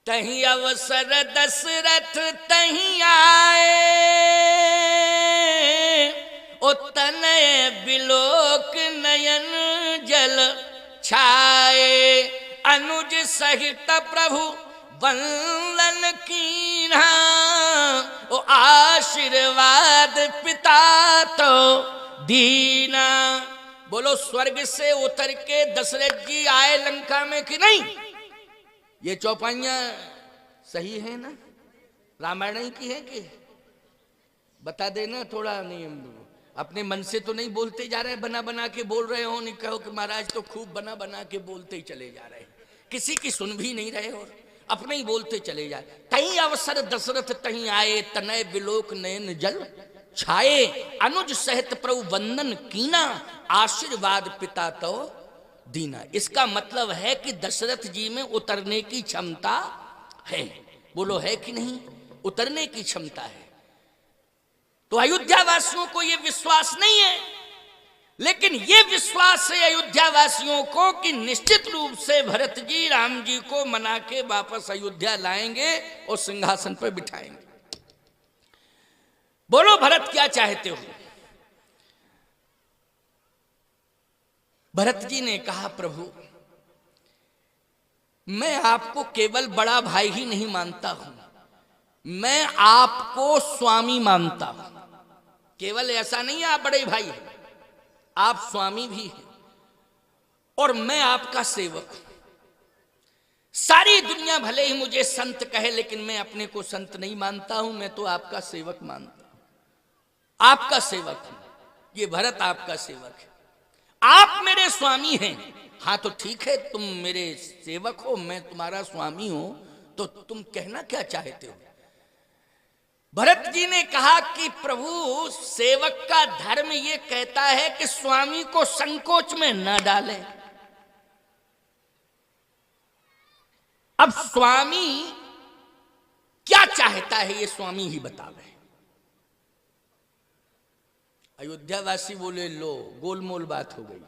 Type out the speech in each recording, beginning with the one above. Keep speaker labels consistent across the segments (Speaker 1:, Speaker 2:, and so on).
Speaker 1: तहीं अवसर दशरथ तहीं आए, ओ तनय बिलोक नयन जल छाए। अनुज सहित प्रभु वंदन कीन्हा, ओ आशीर्वाद पिता तो दीना। बोलो स्वर्ग से उतर के दशरथ जी आए लंका में कि नहीं? ये चौपाइयां सही है ना? रामायण ही की है कि? बता देना थोड़ा। नहीं अपने मन से तो नहीं बोलते जा रहे, बना बना के बोल रहे हो। नहीं कहो कि महाराज तो खूब बना बना के बोलते ही चले जा रहे, किसी की सुन भी नहीं रहे और अपने ही बोलते चले जा रहे। तहीं अवसर दशरथ तहीं आए, तनय बिलोक नयन जल छाए। अनुज सहित प्रभु वंदन कीना, आशीर्वाद पिता तो दीना। इसका मतलब है कि दशरथ जी में उतरने की क्षमता है। बोलो है कि नहीं? उतरने की क्षमता है। तो अयोध्या वासियों को यह विश्वास नहीं है, लेकिन यह विश्वास है अयोध्या वासियों को कि निश्चित रूप से भरत जी राम जी को मना के वापस अयोध्या लाएंगे और सिंहासन पर बिठाएंगे। बोलो भरत क्या चाहते हो? भरत जी ने कहा प्रभु मैं आपको केवल बड़ा भाई ही नहीं मानता हूं, मैं आपको स्वामी मानता हूं। केवल ऐसा नहीं है आप बड़े भाई हैं, आप स्वामी भी हैं और मैं आपका सेवक हूं। सारी दुनिया भले ही मुझे संत कहे, लेकिन मैं अपने को संत नहीं मानता हूं, मैं तो आपका सेवक मानता हूं। आपका सेवक हूं, ये भरत आपका सेवक है। आप मेरे स्वामी हैं। हाँ तो ठीक है, तुम मेरे सेवक हो, मैं तुम्हारा स्वामी हूं, तो तुम कहना क्या चाहते हो? भरत जी ने कहा कि प्रभु सेवक का धर्म ये कहता है कि स्वामी को संकोच में न डाले। अब स्वामी क्या चाहता है ये स्वामी ही बतावे। अयोध्या वासी बोले लो गोलमोल बात हो गई।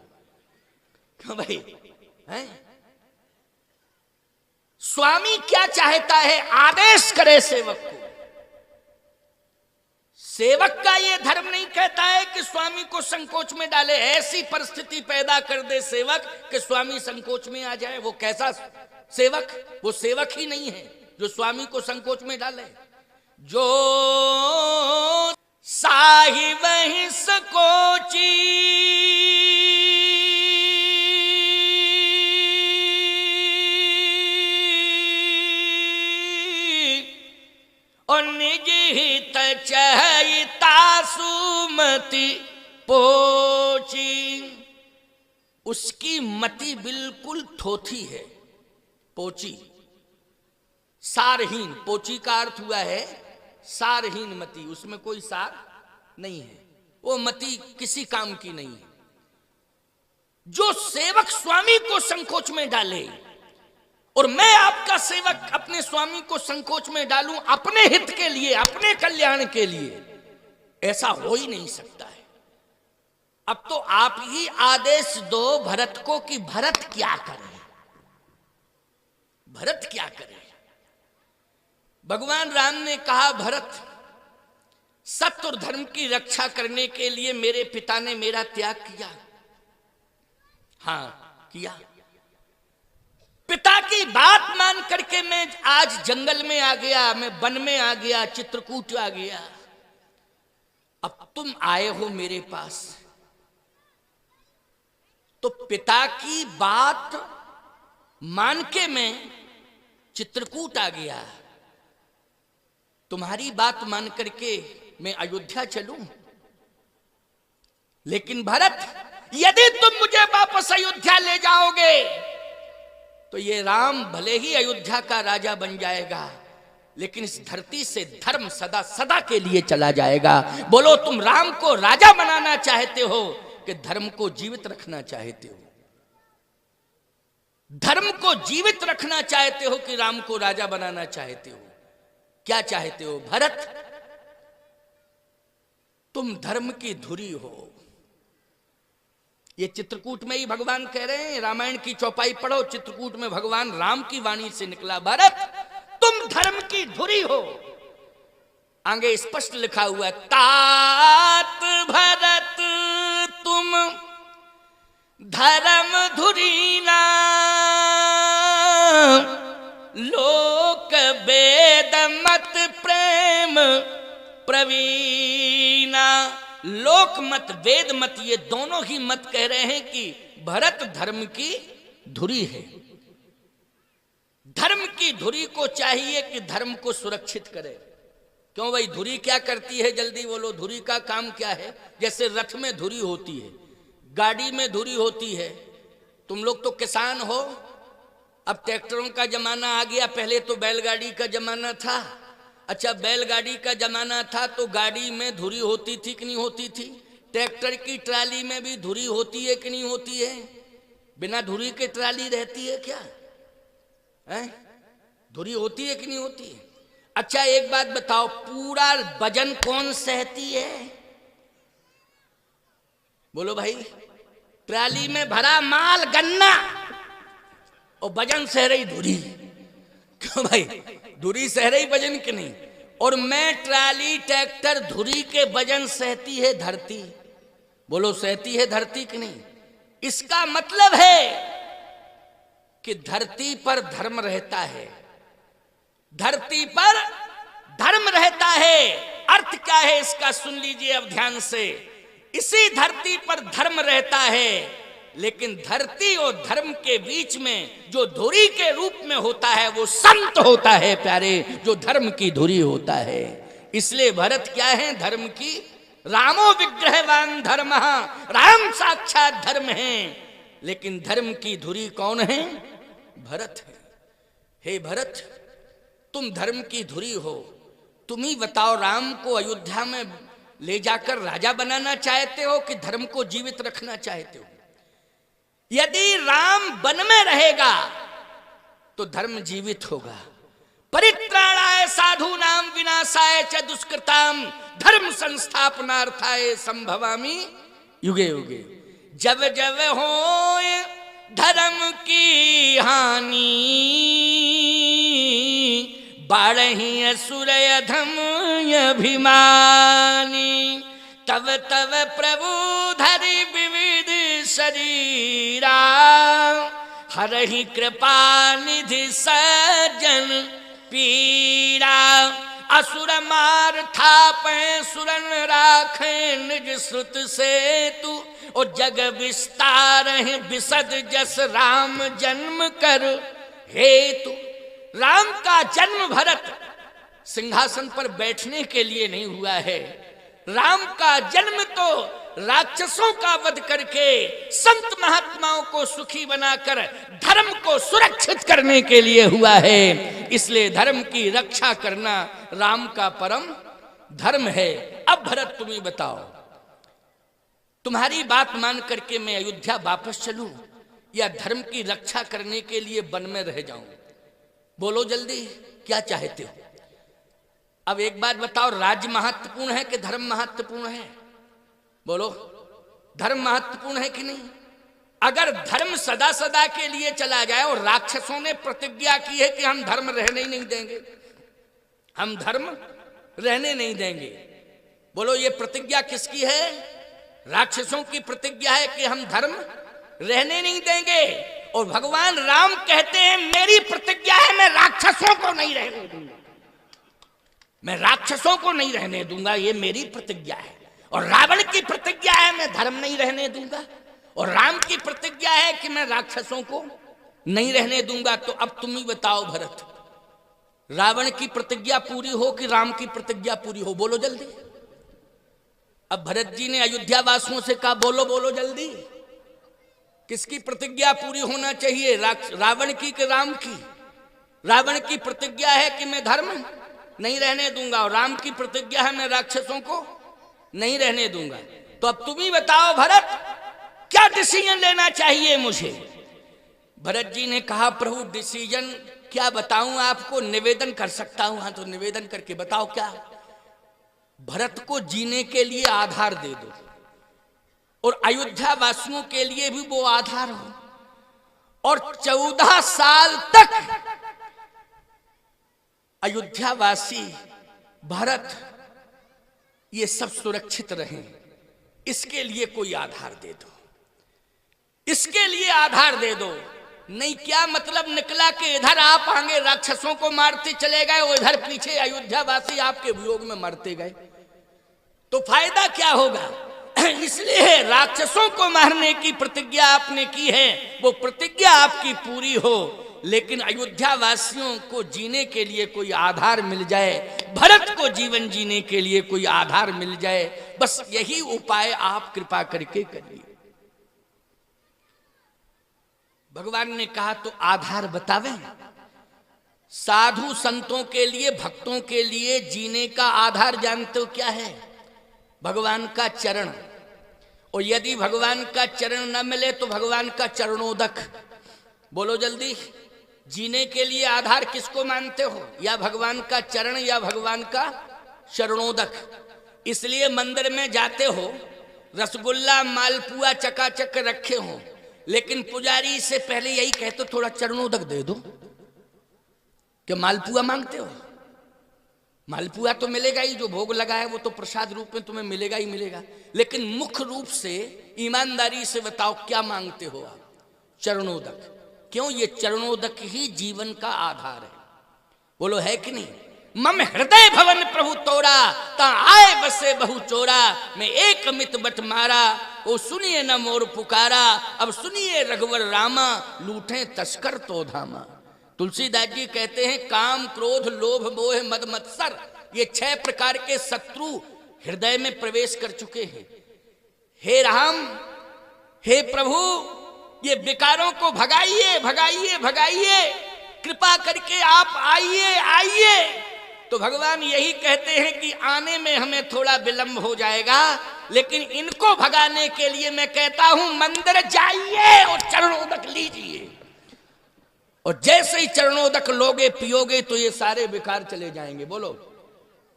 Speaker 1: क्यों भाई हैं? स्वामी क्या चाहता है? आदेश करे सेवक को। सेवक का यह धर्म नहीं कहता है कि स्वामी को संकोच में डाले। ऐसी परिस्थिति पैदा कर दे सेवक कि स्वामी संकोच में आ जाए। वो कैसा सेवक? वो सेवक ही नहीं है जो स्वामी को संकोच में डाले। जो साहिब ही संकोची, और निज हित चहिता सुमति पोची। उसकी मति बिल्कुल थोथी है। पोची सारहीन, पोची का अर्थ हुआ है सारहीन मति, उसमें कोई सार नहीं है, वो मति किसी काम की नहीं है। जो सेवक स्वामी को संकोच में डाले, और मैं आपका सेवक अपने स्वामी को संकोच में डालूं अपने हित के लिए, अपने कल्याण के लिए, ऐसा हो ही नहीं सकता है। अब तो आप ही आदेश दो भरत को कि भरत क्या करे, भरत क्या करे। भगवान राम ने कहा भरत सत्य और धर्म की रक्षा करने के लिए मेरे पिता ने मेरा त्याग किया। हां किया। पिता की बात मान करके मैं आज जंगल में आ गया, मैं वन में आ गया, चित्रकूट आ गया। अब तुम आए हो मेरे पास, तो पिता की बात मान के मैं चित्रकूट आ गया। तुम्हारी बात मान करके मैं अयोध्या चलूं, लेकिन भरत यदि तुम मुझे वापस अयोध्या ले जाओगे तो ये राम भले ही अयोध्या का राजा बन जाएगा, लेकिन इस धरती से धर्म सदा सदा के लिए चला जाएगा। बोलो तुम राम को राजा बनाना चाहते हो कि धर्म को जीवित रखना चाहते हो? धर्म को जीवित रखना चाहते हो कि राम को राजा बनाना चाहते हो? क्या चाहते हो भरत? तुम धर्म की धुरी हो। ये चित्रकूट में ही भगवान कह रहे हैं, रामायण की चौपाई पढ़ो, चित्रकूट में भगवान राम की वाणी से निकला, भरत तुम धर्म की धुरी हो। आगे स्पष्ट लिखा हुआ है, तात भरत तुम धर्म धुरी ना, लोक वेद मत प्रेम प्रवीणा। लोक मत वेद मत ये दोनों ही मत कह रहे हैं कि भरत धर्म की धुरी है। धर्म की धुरी को चाहिए कि धर्म को सुरक्षित करे। क्यों भाई, धुरी क्या करती है, जल्दी बोलो, धुरी का काम क्या है? जैसे रथ में धुरी होती है, गाड़ी में धुरी होती है। तुम लोग तो किसान हो, अब ट्रैक्टरों का जमाना आ गया, पहले तो बैलगाड़ी का जमाना था। अच्छा, बैलगाड़ी का जमाना था तो गाड़ी में धुरी होती थी कि नहीं होती थी? ट्रैक्टर की ट्राली में भी धुरी होती है कि नहीं होती है? बिना धुरी के ट्राली रहती है क्या? धुरी होती है कि नहीं होती है? अच्छा, एक बात बताओ, पूरा वजन कौन सहती है? बोलो भाई। ट्राली में भरा माल गन्ना और वजन सह रही धुरी। क्यों भाई, धुरी सह रही वजन की नहीं? और मैं ट्राली ट्रैक्टर धुरी के वजन सहती है धरती। बोलो, सहती है धरती की नहीं? इसका मतलब है कि धरती पर धर्म रहता है, धरती पर धर्म रहता है। अर्थ क्या है इसका सुन लीजिए अब ध्यान से। इसी धरती पर धर्म रहता है, लेकिन धरती और धर्म के बीच में जो धुरी के रूप में होता है वो संत होता है प्यारे, जो धर्म की धुरी होता है। इसलिए भरत क्या है? धर्म की, रामो विग्रहवान धर्म, राम साक्षात धर्म है। लेकिन धर्म की धुरी कौन है? भरत है। हे भरत, तुम धर्म की धुरी हो। तुम ही बताओ, राम को अयोध्या में ले जाकर राजा बनाना चाहते हो कि धर्म को जीवित रखना चाहते हो? यदि राम वन में रहेगा तो धर्म जीवित होगा। परित्राणाय साधूनां विनाशाय च दुष्कृताम धर्म संस्थापनार्थाय संभवामि युगे युगे। जब जब होए धर्म की हानि, बाढ़ही असुर अधम अभिमानी। तब तब प्रभु धरि विविध शरीरा, हरहि कृपा निधि सज्जन पीड़ा। असुर मार थापे सुरन राखे निज श्रुत सेतु, और जग विस्तार विसद जस राम जन्म कर हेतु। राम का जन्म भरत सिंहासन पर बैठने के लिए नहीं हुआ है। राम का जन्म तो राक्षसों का वध करके संत महात्माओं को सुखी बनाकर धर्म को सुरक्षित करने के लिए हुआ है। इसलिए धर्म की रक्षा करना राम का परम धर्म है। अब भरत तुम ही बताओ, तुम्हारी बात मान करके मैं अयोध्या वापस चलूं या धर्म की रक्षा करने के लिए वन में रह जाऊं? बोलो जल्दी, क्या चाहते हो? अब एक बात बताओ, राज्य महत्वपूर्ण है कि धर्म महत्वपूर्ण है? बोलो, धर्म महत्वपूर्ण है कि नहीं? अगर धर्म सदा सदा के लिए चला जाए, और राक्षसों ने प्रतिज्ञा की है कि हम धर्म रहने ही नहीं देंगे, हम धर्म रहने नहीं देंगे। बोलो, ये प्रतिज्ञा किसकी है? राक्षसों की प्रतिज्ञा है कि हम धर्म रहने नहीं देंगे। और भगवान राम कहते हैं, मेरी प्रतिज्ञा है मैं राक्षसों को नहीं रहने दूंगा, मैं राक्षसों को नहीं रहने दूंगा, ये मेरी प्रतिज्ञा है। और रावण की प्रतिज्ञा है मैं धर्म नहीं रहने दूंगा, और राम की प्रतिज्ञा है कि मैं राक्षसों को नहीं रहने दूंगा। तो अब तुम ही बताओ भरत, रावण की प्रतिज्ञा पूरी हो कि राम की प्रतिज्ञा पूरी हो? बोलो जल्दी। अब भरत जी ने अयोध्या वासियों से कहा, बोलो बोलो जल्दी, किसकी प्रतिज्ञा पूरी होना चाहिए? रावण की कि राम की? रावण की प्रतिज्ञा है कि मैं धर्म नहीं रहने दूंगा, और राम की प्रतिज्ञा है मैं राक्षसों को नहीं रहने दूंगा। तो अब तुम ही बताओ भरत, क्या डिसीजन लेना चाहिए मुझे? भरत जी ने कहा, प्रभु डिसीजन क्या बताऊं आपको, निवेदन कर सकता हूं। हाँ, तो निवेदन करके बताओ क्या? भरत को जीने के लिए आधार दे दो, और अयोध्या वासियों के लिए भी वो आधार हो, और 14 साल तक अयोध्यावासी भरत ये सब सुरक्षित रहें, इसके लिए कोई आधार दे दो, इसके लिए आधार दे दो। नहीं क्या मतलब निकला कि इधर आप आगे राक्षसों को मारते चले गए और इधर पीछे अयोध्यावासी आपके वियोग में मरते गए, तो फायदा क्या होगा? इसलिए राक्षसों को मारने की प्रतिज्ञा आपने की है, वो प्रतिज्ञा आपकी पूरी हो, लेकिन अयोध्या वासियों को जीने के लिए कोई आधार मिल जाए, भरत को जीवन जीने के लिए कोई आधार मिल जाए, बस यही उपाय आप कृपा करके करिए। भगवान ने कहा तो आधार बतावे। साधु संतों के लिए, भक्तों के लिए जीने का आधार जानते हो क्या है? भगवान का चरण। और यदि भगवान का चरण न मिले तो भगवान का चरणोदक। बोलो जल्दी, जीने के लिए आधार किसको मानते हो? या भगवान का चरण या भगवान का चरणोदक। इसलिए मंदिर में जाते हो, रसगुल्ला मालपुआ चकाचक रखे हो, लेकिन पुजारी से पहले यही कहते थोड़ा चरणोदक दे दो। क्या मालपुआ मांगते हो? मालपुआ तो मिलेगा ही, जो भोग लगा है वो तो प्रसाद रूप में तुम्हें मिलेगा ही मिलेगा, लेकिन मुख्य रूप से ईमानदारी से बताओ क्या मांगते हो आप? चरणोदक। क्यों? ये चरणोदक ही जीवन का आधार है। बोलो है कि नहीं? मम हृदय भवन प्रभु तोरा, ता आए बसे बहु चोरा, मैं एक मित बट मारा, ओ सुनिए न मोर पुकारा, अब सुनिए रघुवर रामा, लूटे तस्कर तो धामा। तुलसीदास जी कहते हैं काम क्रोध लोभ मोह मद मत्सर, ये 6 प्रकार के शत्रु हृदय में प्रवेश कर चुके हैं। हे राम, हे प्रभु, ये विकारों को भगाइए भगाइए भगाइए, कृपा करके आप आइए आइए। तो भगवान यही कहते हैं कि आने में हमें थोड़ा विलंब हो जाएगा, लेकिन इनको भगाने के लिए मैं कहता हूं मंदिर जाइए और चरणोदक लीजिए, और जैसे ही चरणोदक लोगे पियोगे तो ये सारे विकार चले जाएंगे। बोलो,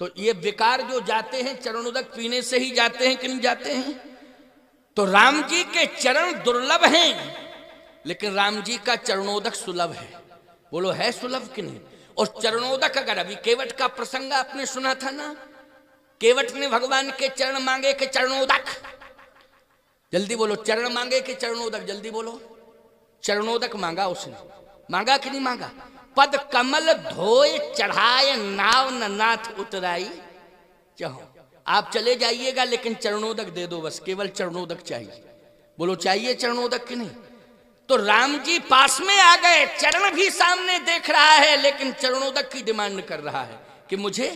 Speaker 1: तो ये विकार जो जाते हैं चरणोदक पीने से ही जाते हैं कि नहीं जाते हैं? तो राम जी के चरण दुर्लभ हैं, लेकिन राम जी का चरणोदक सुलभ है। बोलो है सुलभ कि नहीं? और चरणोदक, अगर अभी केवट का प्रसंग आपने सुना था ना, केवट ने भगवान के चरण मांगे के चरणोदक, जल्दी बोलो, चरण मांगे के चरणोदक, जल्दी बोलो। चरणोदक मांगा उसने, मांगा कि नहीं मांगा? पद कमल धोए चढ़ाए नाव न नाथ उतराई। चाहो आप चले जाइएगा, लेकिन चरणोदक दे दो, बस केवल चरणोदक चाहिए। बोलो चाहिए चरणोदक कि नहीं? तो राम जी पास में आ गए, चरण भी सामने देख रहा है, लेकिन चरणोदक की डिमांड कर रहा है कि मुझे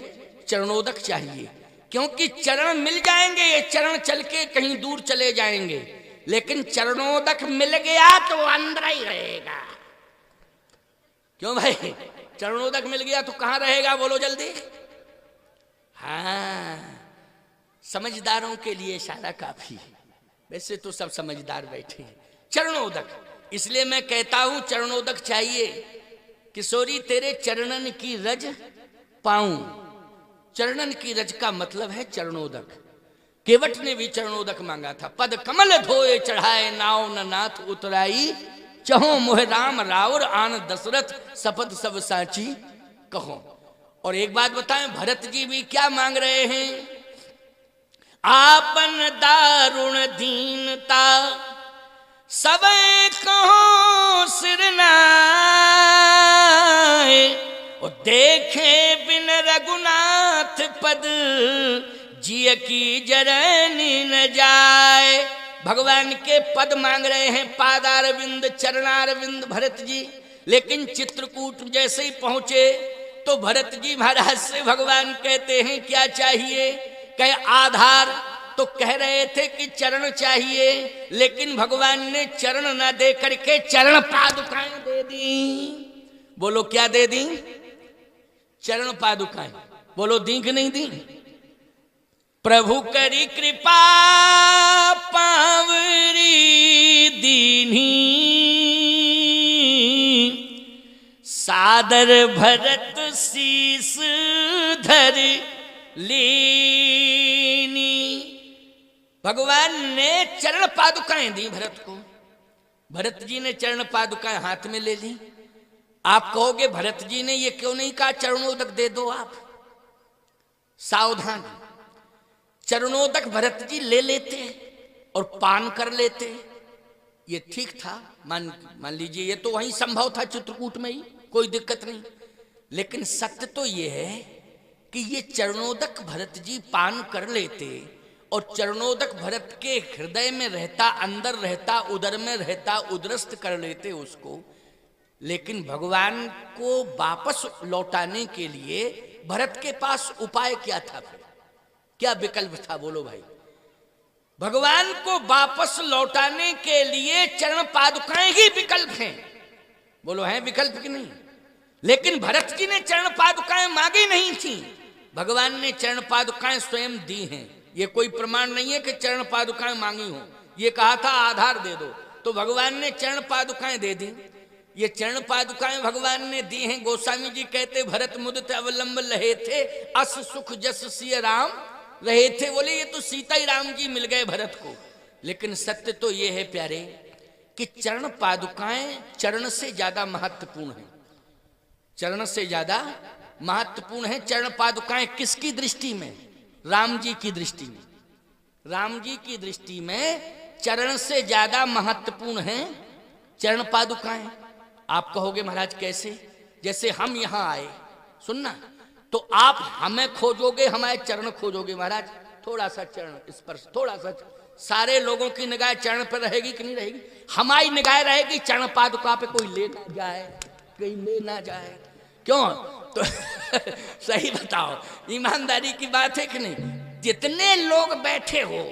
Speaker 1: चरणोदक चाहिए, क्योंकि चरण मिल जाएंगे, ये चरण चल के कहीं दूर चले जाएंगे, लेकिन चरणोदक मिल गया तो अंदर ही रहेगा। क्यों भाई? चरणोदक मिल गया तो कहां रहेगा? बोलो जल्दी। हाँ, समझदारों के लिए इशारा काफी है, वैसे तो सब समझदार बैठे हैं। चरणोदक, इसलिए मैं कहता हूं चरणोदक चाहिए। किशोरी तेरे चरणन की रज पाऊं, चरणन की रज का मतलब है चरणोदक। केवट ने भी चरणोदक मांगा था। पद कमल धोए चढ़ाए नाव न नाथ उतराई, चहो मोह राम राउर आन दशरथ सपथ सब साची कहो। और एक बात बताएं, भरत जी भी क्या मांग रहे हैं? आपन दारुण दीनता सबे कहो सिरनाए, और देखे बिन रघुनाथ पद जिय की जरनी न जाए। भगवान के पद मांग रहे हैं, पादारविंद चरणारविंद भरत जी, लेकिन चित्रकूट जैसे ही पहुंचे तो भरत जी महाराज से भगवान कहते हैं क्या चाहिए? कहे आधार, तो कह रहे थे कि चरण चाहिए, लेकिन भगवान ने चरण ना दे करके चरण पादुकाएं दे दी। बोलो क्या दे दी? चरण पादुकाएं। बोलो दी कि नहीं दी? प्रभु करी कृपा पावरी दीनी, सादर भरत शीस धर लीनी। भगवान ने चरण पादुकाएं दी भरत को। भरत जी ने चरण पादुकाएं हाथ में ले ली। आप कहोगे भरत जी ने ये क्यों नहीं कहा चरणोदक दे दो आप? सावधान, चरणोदक भरत जी ले लेते और पान कर लेते, ये ठीक था, मान लीजिए ये तो वहीं संभव था चित्रकूट में ही, कोई दिक्कत नहीं। लेकिन सत्य तो ये है कि ये चरणोदक भरत जी पान कर लेते और चरणोदक भरत के हृदय में रहता, अंदर रहता, उदर में रहता, उदरस्त कर लेते उसको। लेकिन भगवान को वापस लौटाने के लिए भरत के पास उपाय क्या था? फिर क्या विकल्प था? बोलो भाई। भगवान को वापस लौटाने के लिए चरण पादुकाएं ही विकल्प हैं। बोलो हैं विकल्प कि नहीं? लेकिन भरत जी ने चरण पादुकाएं मांगी नहीं थी, भगवान ने चरण पादुकाएं स्वयं दी हैं। ये कोई प्रमाण नहीं है कि चरण पादुकाएं मांगी हो, ये कहा था आधार दे दो, तो भगवान ने चरण पादुकाएं दे दी। ये चरण पादुकाएं भगवान ने दी हैं। गोस्वामी जी कहते भरत मुदित अवलंब लहे थे, अस सुख जस सिय राम रहे थे। बोले ये तो सीता ही राम जी मिल गए भरत को। लेकिन सत्य तो ये है प्यारे कि चरण पादुकाएं चरण से ज्यादा महत्वपूर्ण है, चरण से ज्यादा महत्वपूर्ण है। चरण पादुकाएं किसकी दृष्टि में? राम जी की दृष्टि में। राम जी की दृष्टि में चरण से ज्यादा महत्वपूर्ण है चरण पादुकाएं। आप कहोगे महाराज कैसे? जैसे हम यहां आए, सुनना, तो आप हमें खोजोगे, हमारे चरण खोजोगे। महाराज थोड़ा सा चरण स्पर्श, थोड़ा सा, सारे लोगों की निगाह चरण पर रहेगी कि नहीं रहेगी? हमारी निगाह रहेगी चरण पादुका पे, कोई ले ना जाए, कोई ले ना जाए। क्यों? तो सही बताओ, ईमानदारी की बात है कि नहीं? जितने लोग बैठे हो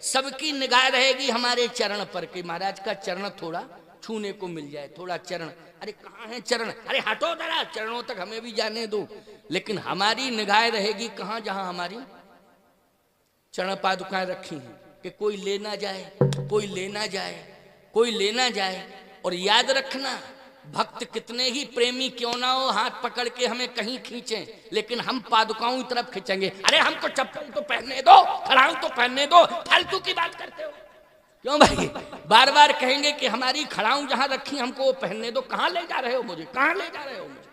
Speaker 1: सबकी निगाह रहेगी हमारे चरण पर कि महाराज का चरण थोड़ा छूने को मिल जाए, थोड़ा चरण। अरे कहाँ है चरण? अरे हटो जरा, चरणों तक हमें भी जाने दो। लेकिन हमारी निगाह रहेगी कहाँ? जहां हमारी चरण पादुकाएं रखी हैं कि कोई ले ना जाए, कोई ले ना जाए, कोई ले ना जाए। और याद रखना, भक्त कितने ही प्रेमी क्यों ना हो, हाथ पकड़ के हमें कहीं खींचे, लेकिन हम पादुकाओं की तरफ खींचेंगे। अरे हमको चप्पल तो पहनने दो, खड़ाऊ तो पहनने दो, फालतू की बात करते हो क्यों भाई? बार बार कहेंगे कि हमारी खड़ाऊ जहां रखी हमको वो पहनने दो। कहां ले जा रहे हो मुझे? कहां ले जा रहे हो मुझे?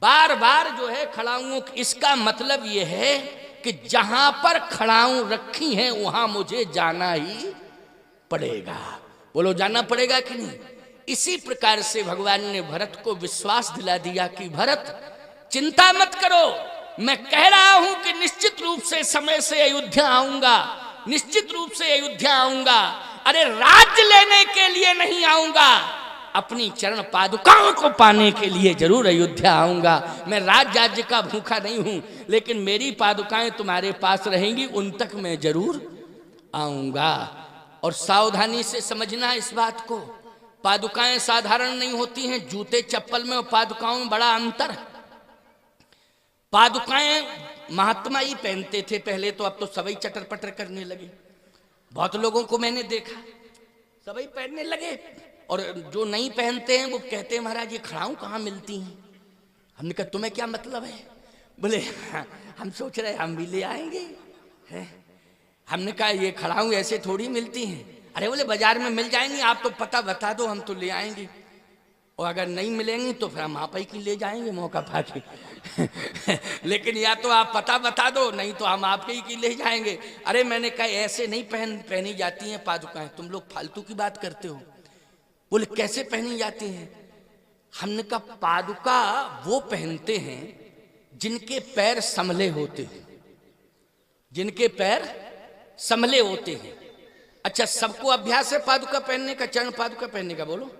Speaker 1: बार बार जो है खड़ाऊं, इसका मतलब ये है कि जहां पर खड़ाऊं रखी हैं वहां मुझे जाना ही पड़ेगा। बोलो जाना पड़ेगा कि नहीं? इसी प्रकार से भगवान ने भरत को विश्वास दिला दिया कि भरत चिंता मत करो, मैं कह रहा हूं कि निश्चित रूप से समय से अयोध्या आऊंगा, निश्चित रूप से अयोध्या आऊंगा। अरे राज्य लेने के लिए नहीं आऊंगा, अपनी चरण पादुकाओं को पाने के लिए जरूर अयोध्या आऊंगा। मैं राज्य का भूखा नहीं हूं, लेकिन मेरी पादुकाएं तुम्हारे पास रहेंगी, उन तक मैं जरूर आऊंगा। और सावधानी से समझना इस बात को, पादुकाएं साधारण नहीं होती हैं। जूते चप्पल में और पादुकाओं में बड़ा अंतर है। पादुकाएं महात्मा ही पहनते थे पहले, तो अब तो सभी चटर पटर करने लगे। बहुत लोगों को मैंने देखा सभी पहनने लगे, और जो नहीं पहनते हैं वो कहते हैं महाराज ये खड़ाऊं कहाँ मिलती हैं? हमने कहा तुम्हें क्या मतलब है? बोले हम सोच रहे हम भी ले आएंगे है? हमने कहा ये खड़ाऊं ऐसे थोड़ी मिलती हैं। अरे बोले बाजार में मिल जाएंगी, आप तो पता बता दो, हम तो ले आएंगे। और अगर नहीं मिलेंगी तो फिर हम आप ही की ले जाएंगे मौका पाके लेकिन या तो आप पता बता दो, नहीं तो हम आप ही की ले जाएंगे। अरे मैंने कहा ऐसे नहीं पहनी जाती हैं पादुकाएं, तुम लोग फालतू की बात करते हो। बोले कैसे पहनी जाती हैं? हमने कहा पादुका वो पहनते हैं जिनके पैर संभले होते हैं, जिनके पैर संभले होते हैं। अच्छा, सबको अभ्यास है पादुका पहनने का, चरण पादुका पहनने का? बोलो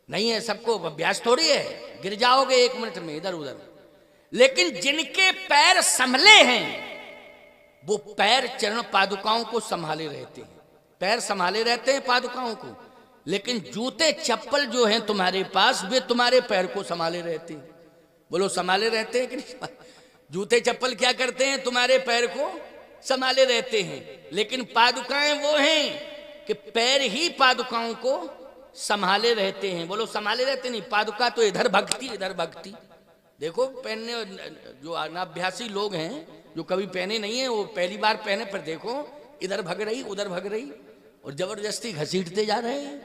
Speaker 1: नहीं है, सबको अभ्यास थोड़ी है, गिर जाओगे 1 मिनट में इधर उधर। लेकिन जिनके पैर संभले हैं वो पैर चरण पादुकाओं को संभाले रहते हैं, पैर संभाले रहते हैं पादुकाओं को। लेकिन जूते चप्पल जो हैं तुम्हारे पास, वे तुम्हारे पैर को संभाले रहते हैं। बोलो संभाले रहते हैं कि नहीं? जूते चप्पल क्या करते हैं? तुम्हारे पैर को संभाले रहते हैं। लेकिन पादुकाएं वो हैं कि पैर ही पादुकाओं को संभाले रहते हैं। बोलो संभाले रहते नहीं? पादुका तो इधर भक्ति इधर भक्ति। देखो पहनने जो अनाभ्यासी लोग हैं, जो कभी पहने नहीं है, वो पहली बार पहने पर देखो इधर भग रही उधर भग रही और जबरदस्ती घसीटते जा रहे हैं।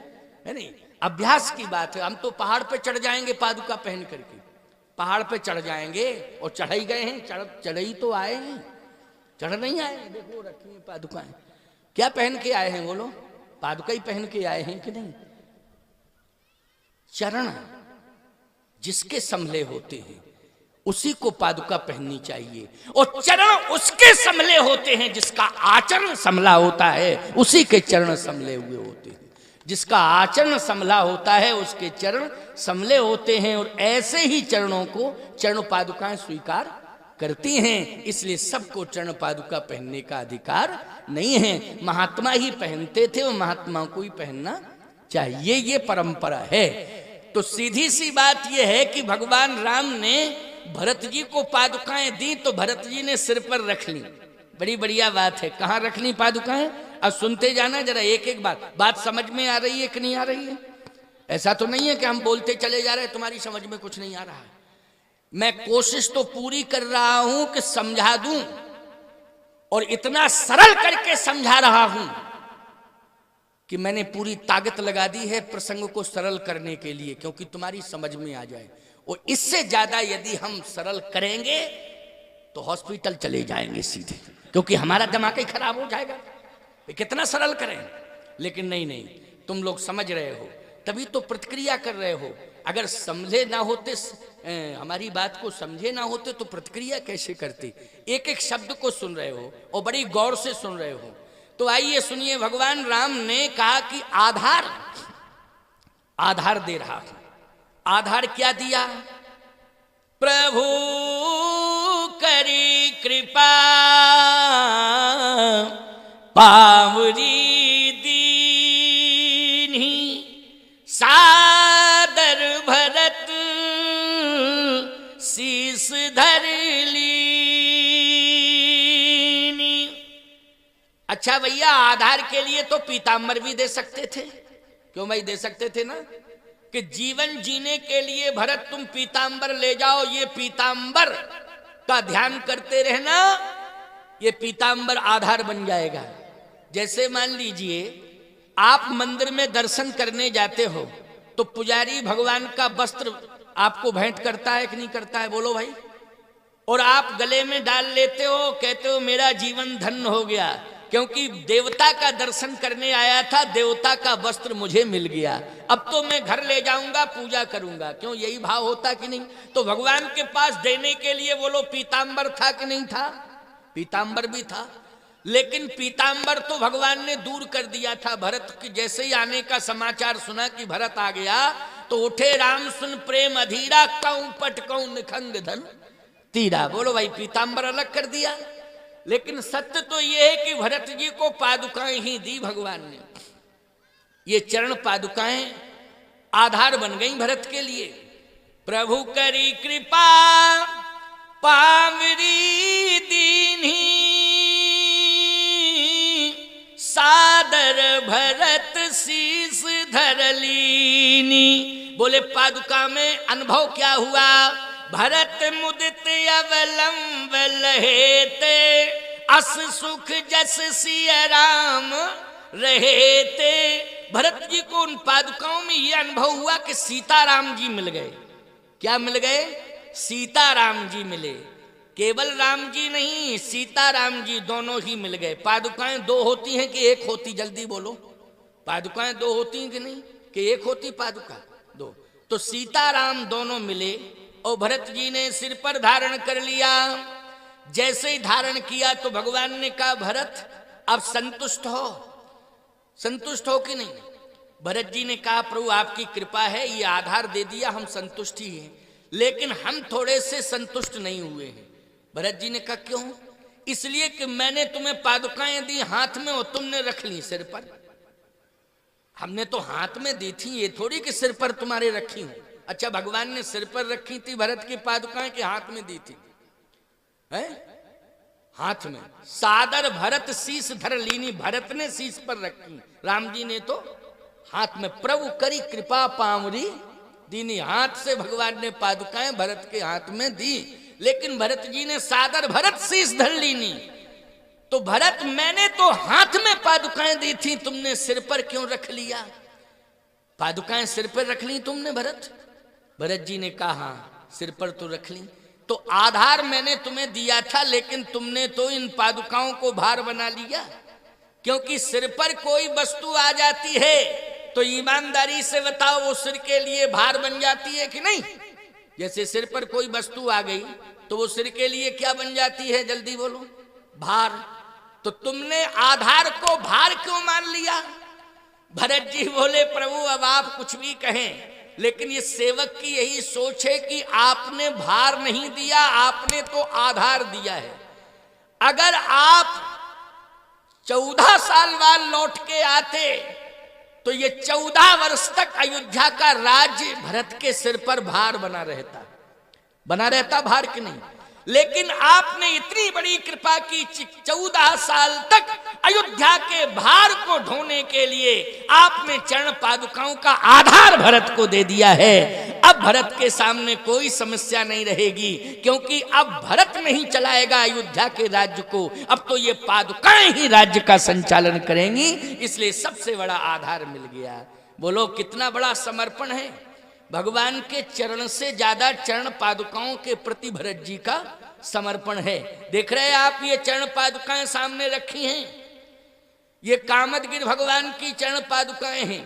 Speaker 1: है नहीं, अभ्यास की बात है। हम तो पहाड़ पे चढ़ जाएंगे पादुका पहन करके, पहाड़ पे चढ़ जाएंगे और चढ़ ही गए हैं, चढ़ ही तो आए हैं, चढ़ नहीं आए। देखो रखी है पादुकाएं, क्या पहन के आए हैं वो लोग? पादुका ही पहन के आए हैं कि नहीं? चरण जिसके संभले होते हैं उसी को पादुका पहननी चाहिए, और चरण उसके संभले होते हैं जिसका आचरण संभला होता है, उसी के चरण संभले हुए होते हैं। जिसका आचरण संभला होता है उसके चरण संभले होते हैं, और ऐसे ही चरणों को चरण पादुकाएं स्वीकार करती हैं। इसलिए सबको चरण पादुका पहनने का अधिकार नहीं है। महात्मा ही पहनते थे और महात्माओं को ही पहनना चाहिए, ये परंपरा है। तो सीधी सी बात यह है कि भगवान राम ने भरत जी को पादुकाएं दी तो भरत जी ने सिर पर रख ली। बड़ी बढ़िया बात है। कहाँ रख ली पादुकाएं? अब सुनते जाना जरा एक एक बात समझ में आ रही है कि नहीं आ रही है? ऐसा तो नहीं है कि हम बोलते चले जा रहे हैं तुम्हारी समझ में कुछ नहीं आ रहा है। मैं कोशिश तो पूरी कर रहा हूं कि समझा दूं, और इतना सरल करके समझा रहा हूं कि मैंने पूरी ताकत लगा दी है प्रसंग को सरल करने के लिए, क्योंकि तुम्हारी समझ में आ जाए। और इससे ज्यादा यदि हम सरल करेंगे तो हॉस्पिटल चले जाएंगे सीधे, क्योंकि हमारा दिमाग ही खराब हो जाएगा। कितना सरल करें, लेकिन नहीं, तुम लोग समझ रहे हो तभी तो प्रतिक्रिया कर रहे हो। अगर समझे ना होते, हमारी बात को समझे ना होते तो प्रतिक्रिया कैसे करते? एक एक शब्द को सुन रहे हो और बड़ी गौर से सुन रहे हो। तो आइए सुनिए, भगवान राम ने कहा कि आधार दे रहा हूं। आधार क्या दिया? प्रभु करी कृपा पावरी दीन्ही, सादर भरत शीस धर लीनी। अच्छा भैया, आधार के लिए तो पीताम्बर भी दे सकते थे, क्यों भाई? दे सकते थे ना, कि जीवन जीने के लिए भरत तुम पीताम्बर ले जाओ, ये पीताम्बर का ध्यान करते रहना, ये पीताम्बर आधार बन जाएगा। जैसे मान लीजिए आप मंदिर में दर्शन करने जाते हो तो पुजारी भगवान का वस्त्र आपको भेंट करता है कि नहीं करता है? बोलो भाई। और आप गले में डाल लेते हो, कहते हो मेरा जीवन धन्य हो गया, क्योंकि देवता का दर्शन करने आया था, देवता का वस्त्र मुझे मिल गया, अब तो मैं घर ले जाऊंगा, पूजा करूंगा। क्यों? यही भाव होता कि नहीं? तो भगवान के पास देने के लिए बोलो पीताम्बर था कि नहीं था? पीताम्बर भी था, लेकिन पीताम्बर तो भगवान ने दूर कर दिया था। भरत के जैसे ही आने का समाचार सुना कि भरत आ गया तो उठे राम सुन प्रेम अधीरा, कऊं पट कऊं निखंग धन तीरा। बोलो भाई, पीताम्बर अलग कर दिया। लेकिन सत्य तो यह है कि भरत जी को पादुकाएं ही दी भगवान ने। ये चरण पादुकाएं आधार बन गई भरत के लिए। प्रभु करी कृपा पावरी दीन्ही, सादर भरत शीस धर लीनी। बोले पादुका में अनुभव क्या हुआ? भरत मुदित अवलंब लहेते, अस सुख जस सिय राम रहेते। भरत जी को उन पादुकाओं में यह अनुभव हुआ कि सीताराम जी मिल गए। क्या मिल गए? सीताराम जी मिले। केवल राम जी नहीं, सीताराम जी दोनों ही मिल गए। पादुकाएं दो होती हैं कि एक होती? जल्दी बोलो, पादुकाएं दो होती हैं कि नहीं? कि एक होती पादुका? दो। तो सीताराम दोनों मिले और भरत जी ने सिर पर धारण कर लिया। जैसे ही धारण किया तो भगवान ने कहा भरत अब संतुष्ट हो। संतुष्ट हो कि नहीं? भरत जी ने कहा प्रभु आपकी कृपा है, ये आधार दे दिया, हम संतुष्ट ही हैं, लेकिन हम थोड़े से संतुष्ट नहीं हुए हैं। भरत जी ने कहा क्यों? इसलिए कि मैंने तुम्हें पादुकाएं दी हाथ में और तुमने रख ली सिर पर। हमने तो हाथ में दी थी, ये थोड़ी कि सिर पर तुम्हारे रखी हूं। अच्छा, भगवान ने सिर पर रखी थी भरत की पादुकाएं कि हाथ में दी थी? है हाथ में। सादर भरत शीस धर लीनी, भरत ने शीस पर रखी, राम जी ने तो हाथ में। प्रभु करी कृपा पावरी दीनी, हाथ से भगवान ने पादुकाएं भरत के हाथ में दी, लेकिन भरत जी ने सादर भरत शीस धर लीनी। तो भरत मैंने तो हाथ में पादुकाएं दी थी, तुमने सिर पर क्यों रख लिया? पादुकाएं सिर पर रख ली तुमने भरत? भरत जी ने कहा हाँ सिर पर तो रख ली। तो आधार मैंने तुम्हें दिया था, लेकिन तुमने तो इन पादुकाओं को भार बना लिया। क्योंकि सिर पर कोई वस्तु आ जाती है तो ईमानदारी से बताओ वो सिर के लिए भार बन जाती है कि नहीं? जैसे सिर पर कोई वस्तु आ गई तो वो सिर के लिए क्या बन जाती है? जल्दी बोलो, भार। तो तुमने आधार को भार क्यों मान लिया? भरत जी बोले प्रभु अब आप कुछ भी कहें, लेकिन ये सेवक की यही सोच है कि आपने भार नहीं दिया, आपने तो आधार दिया है। अगर आप 14 साल बाद लौट के आते तो ये 14 वर्ष तक अयोध्या का राज्य भरत के सिर पर भार बना रहता भार कि नहीं? लेकिन आपने इतनी बड़ी कृपा की, 14 साल तक अयोध्या के भार को ढोने के लिए आपने चरण पादुकाओं का आधार भरत को दे दिया है। अब भरत के सामने कोई समस्या नहीं रहेगी, क्योंकि अब भरत नहीं चलाएगा अयोध्या के राज्य को, अब तो ये पादुकाएं ही राज्य का संचालन करेंगी। इसलिए सबसे बड़ा आधार मिल गया। बोलो कितना बड़ा समर्पण है। भगवान के चरण से ज्यादा चरण पादुकाओं के प्रति भरत जी का समर्पण है। देख रहे हैं आप, ये चरण पादुकाएं सामने रखी हैं, ये कामदगिरि भगवान की चरण पादुकाएं हैं।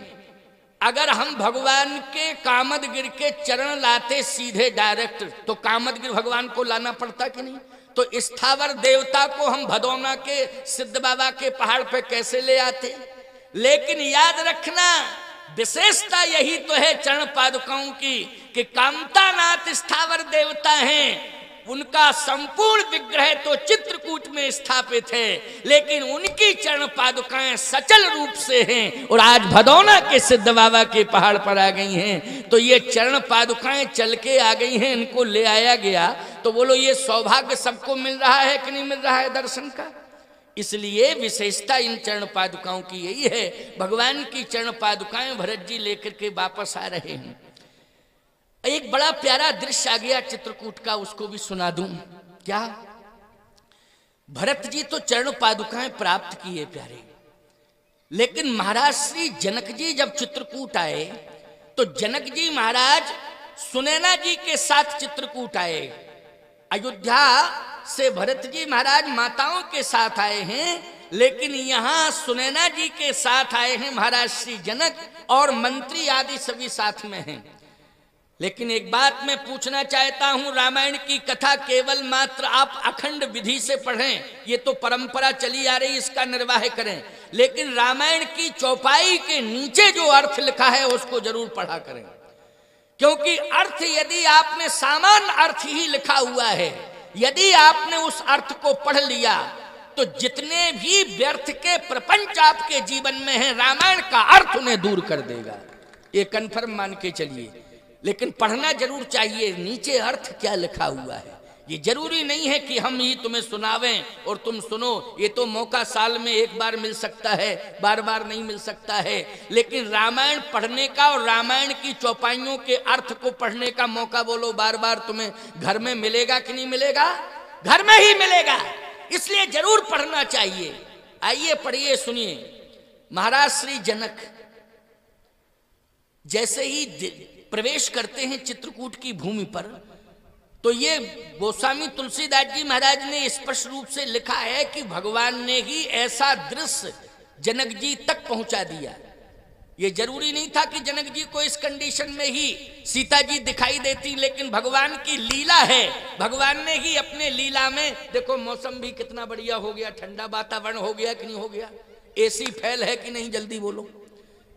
Speaker 1: अगर हम भगवान के कामदगिरि के चरण लाते सीधे डायरेक्ट, तो कामदगिरि भगवान को लाना पड़ता कि नहीं? तो स्थावर देवता को हम भदौना के सिद्ध बाबा के पहाड़ पे कैसे ले आते? लेकिन याद रखना, विशेषता यही तो है चरण पादुकाओं की कि कामतानाथ स्थावर देवता हैं। उनका संपूर्ण विग्रह तो चित्रकूट में स्थापित है, लेकिन उनकी चरण पादुकाएं सचल रूप से हैं और आज भदौना के सिद्ध बाबा के पहाड़ पर आ गई हैं। तो ये चरण पादुकाएं चल के आ गई हैं, इनको ले आया गया। तो बोलो ये सौभाग्य सबको मिल रहा है कि नहीं मिल रहा है दर्शन का? इसलिए विशेषता इन चरण पादुकाओं की यही है। भगवान की चरण पादुकाएं भरत जी लेकर के वापस आ रहे हैं। एक बड़ा प्यारा दृश्य आ गया चित्रकूट का, उसको भी सुना दूं क्या? भरत जी तो चरण पादुकाएं प्राप्त किए प्यारे, लेकिन महाराज श्री जनक जी जब चित्रकूट आए तो जनक जी महाराज सुनैना जी के साथ चित्रकूट आए। अयोध्या से भरत जी महाराज माताओं के साथ आए हैं, लेकिन यहाँ सुनैना जी के साथ आए हैं महाराज श्री जनक, और मंत्री आदि सभी साथ में हैं। लेकिन एक बात मैं पूछना चाहता हूं, रामायण की कथा केवल मात्र आप अखंड विधि से पढ़ें, ये तो परंपरा चली आ रही, इसका निर्वाह करें, लेकिन रामायण की चौपाई के नीचे जो अर्थ लिखा है उसको जरूर पढ़ा करें। क्योंकि अर्थ यदि आपने सामान्य अर्थ ही लिखा हुआ है, यदि आपने उस अर्थ को पढ़ लिया तो जितने भी व्यर्थ के प्रपंच आपके जीवन में हैं, रामायण का अर्थ उन्हें दूर कर देगा, ये कन्फर्म मान के चलिए। लेकिन पढ़ना जरूर चाहिए, नीचे अर्थ क्या लिखा हुआ है। ये जरूरी नहीं है कि हम ही तुम्हें सुनावें और तुम सुनो, ये तो मौका साल में एक बार मिल सकता है, बार बार नहीं मिल सकता है। लेकिन रामायण पढ़ने का और रामायण की चौपाइयों के अर्थ को पढ़ने का मौका बोलो बार बार तुम्हें घर में मिलेगा कि नहीं मिलेगा? घर में ही मिलेगा, इसलिए जरूर पढ़ना चाहिए। आइए पढ़िए, सुनिए। महाराज श्री जनक जैसे ही प्रवेश करते हैं चित्रकूट की भूमि पर, तो ये गोस्वामी तुलसीदास जी महाराज ने स्पष्ट रूप से लिखा है कि भगवान ने ही ऐसा दृश्य जनक जी तक पहुंचा दिया। ये जरूरी नहीं था कि जनक जी को इस कंडीशन में ही सीता जी दिखाई देती, लेकिन भगवान की लीला है। भगवान ने ही अपने लीला में, देखो मौसम भी कितना बढ़िया हो गया, ठंडा वातावरण हो गया कि नहीं हो गया? एसी फैल है कि नहीं? जल्दी बोलो,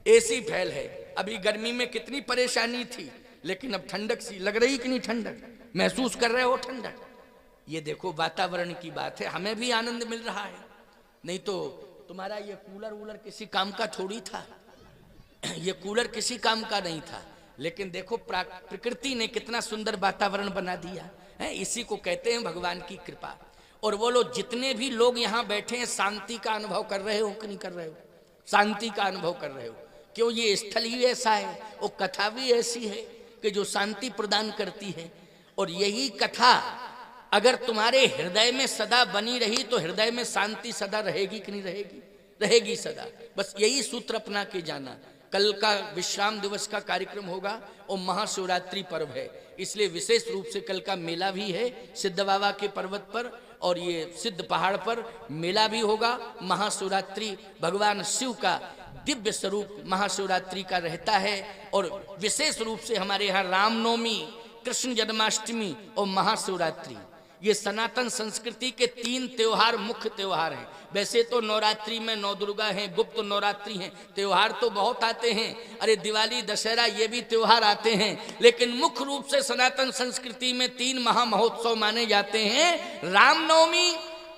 Speaker 1: एसी फैल है। अभी गर्मी में कितनी परेशानी थी, लेकिन अब ठंडक सी लग रही कि नहीं? ठंडक महसूस कर रहे हो? ठंडक, ये देखो वातावरण की बात है, हमें भी आनंद मिल रहा है। नहीं तो तुम्हारा ये कूलर वूलर किसी काम का थोड़ी था, ये कूलर किसी काम का नहीं था। लेकिन देखो प्रकृति ने कितना सुंदर वातावरण बना दिया है, इसी को कहते हैं भगवान की कृपा। और वो लोग जितने भी लोग यहाँ बैठे हैं, शांति का अनुभव कर रहे हो कि नहीं कर रहे हो? शांति का अनुभव कर रहे हो। क्यों? ये स्थल ही ऐसा है, वो कथा भी ऐसी है कि जो शांति प्रदान करती है। और यही कथा अगर तुम्हारे हृदय में सदा बनी रही तो हृदय में शांति सदा रहेगी कि नहीं रहेगी? रहेगी सदा। बस यही सूत्र अपना के जाना। कल का विश्राम दिवस का कार्यक्रम होगा और महाशिवरात्रि पर्व है, इसलिए विशेष रूप से कल का मेला भी है सिद्ध बाबा के पर्वत पर, और ये सिद्ध पहाड़ पर मेला भी होगा। महाशिवरात्रि भगवान शिव का दिव्य स्वरूप महाशिवरात्रि का रहता है। और विशेष रूप से हमारे यहाँ रामनवमी, कृष्ण जन्माष्टमी और महाशिवरात्रि, ये सनातन संस्कृति के 3 त्योहार मुख्य त्योहार हैं। वैसे तो नवरात्रि में नौ दुर्गा हैं, गुप्त नवरात्रि हैं, त्योहार तो बहुत आते हैं, अरे दिवाली दशहरा ये भी त्योहार आते हैं, लेकिन मुख्य रूप से सनातन संस्कृति में 3 महामहोत्सव माने जाते हैं, रामनवमी,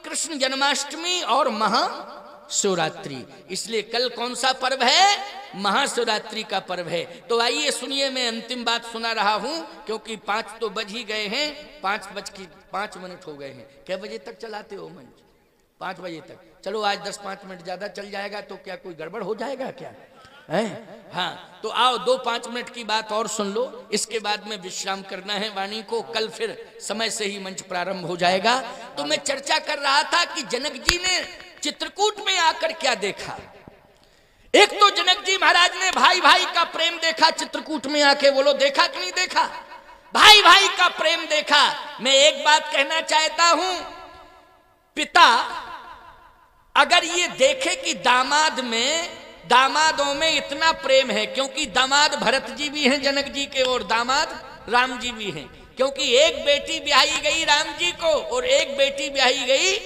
Speaker 1: कृष्ण जन्माष्टमी और महाशिवरात्रि। इसलिए कल कौन सा पर्व है? महाशिवरात्रि का पर्व है। तो आइए सुनिए, मैं अंतिम बात सुना रहा हूं क्योंकि 5 तो बज ही गए हैं, 5:05 हो गए हैं। कै बजे तक चलाते हो मंच? 5 बजे तक। चलो आज 10-5 मिनट ज्यादा चल जाएगा तो क्या कोई गड़बड़ हो जाएगा क्या है? हाँ, तो आओ 2-5 मिनट की बात और सुन लो, इसके बाद में विश्राम करना है वाणी को, कल फिर समय से ही मंच प्रारंभ हो जाएगा। तो मैं चर्चा कर रहा था कि जनक जी ने चित्रकूट में आकर क्या देखा। एक तो जनक जी महाराज ने भाई भाई का प्रेम देखा चित्रकूट में आके, बोलो देखा कि नहीं देखा? भाई भाई का प्रेम देखा। मैं एक बात कहना चाहता हूं, पिता अगर ये देखे कि दामादों में इतना प्रेम है, क्योंकि दामाद भरत जी भी हैं जनक जी के और दामाद राम जी भी हैं, क्योंकि एक बेटी ब्याही गई राम जी को और एक बेटी ब्याही गई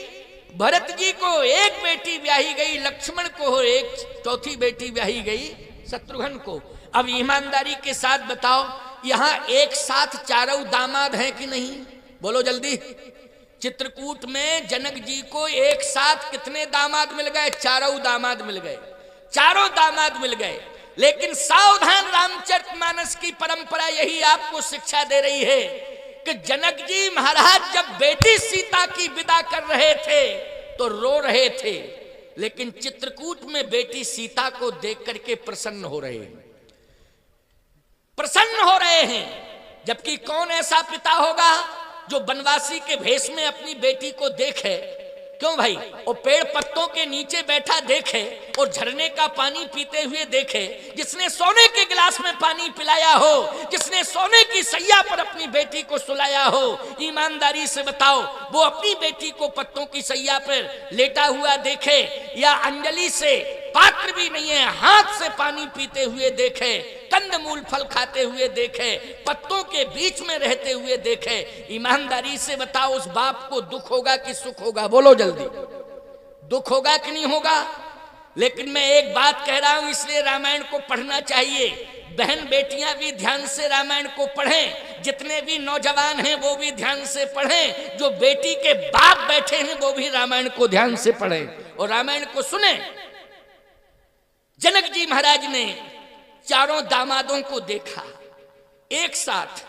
Speaker 1: भरत जी को, एक बेटी ब्याही गई लक्ष्मण को और एक चौथी बेटी ब्याही गई शत्रुघ्न को। अब ईमानदारी के साथ बताओ, यहां एक साथ चारों दामाद हैं कि नहीं? बोलो जल्दी। चित्रकूट में जनक जी को एक साथ कितने दामाद मिल गए? चारों दामाद मिल गए, चारों दामाद मिल गए। लेकिन सावधान, रामचरितमानस की परंपरा यही आपको शिक्षा दे रही है कि जनक जी महाराज जब बेटी सीता की विदा कर रहे थे तो रो रहे थे, लेकिन चित्रकूट में बेटी सीता को देख करके प्रसन्न हो रहे हैं, प्रसन्न हो रहे हैं। जबकि कौन ऐसा पिता होगा जो बनवासी के भेष में अपनी बेटी को देखे? क्यों भाई? और पेड़ पत्तों के नीचे बैठा देखे और झरने का पानी पीते हुए देखे, जिसने सोने के गिलास में पानी पिलाया हो, जिसने सोने की सैया पर अपनी बेटी को सुलाया हो, ईमानदारी से बताओ वो अपनी बेटी को पत्तों की सैया पर लेटा हुआ देखे या अंजलि से, पात्र भी नहीं है, हाथ से पानी पीते हुए देखे, कंदमूल फल खाते हुए देखे, पत्तों के बीच में रहते हुए देखे? ईमानदारी से बताओ उस बाप को दुख होगा कि सुख होगा? बोलो जल्दी। दुख होगा कि नहीं होगा? लेकिन मैं एक बात कह रहा हूं, इसलिए रामायण को पढ़ना चाहिए। बहन बेटियां भी ध्यान से रामायण को पढ़ें, जितने भी नौजवान हैं वो भी ध्यान से पढ़ें, जो बेटी के बाप बैठे हैं वो भी रामायण को ध्यान से पढ़ें और रामायण को सुने। जनक जी महाराज ने चारों दामादों को देखा एक साथ,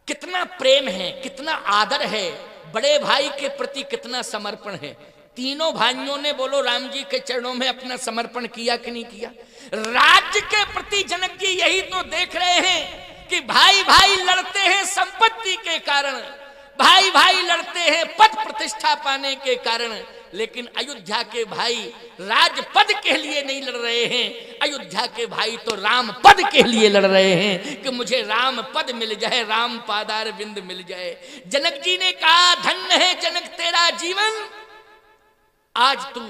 Speaker 1: कितना प्रेम है, कितना आदर है, बड़े भाई के प्रति कितना समर्पण है। तीनों भाइयों ने बोलो राम जी के चरणों में अपना समर्पण किया कि नहीं किया? राज्य के प्रति जनक जी यही तो देख रहे हैं कि भाई भाई लड़ते हैं संपत्ति के कारण, भाई भाई लड़ते हैं पद प्रतिष्ठा पाने के कारण, लेकिन अयोध्या के भाई राजपद के लिए नहीं लड़ रहे हैं, अयोध्या के भाई तो राम पद के लिए लड़ रहे हैं कि मुझे राम पद मिल जाए, राम पादार बिंद मिल जाए। जनक जी ने कहा धन्य है जनक तेरा जीवन, आज तू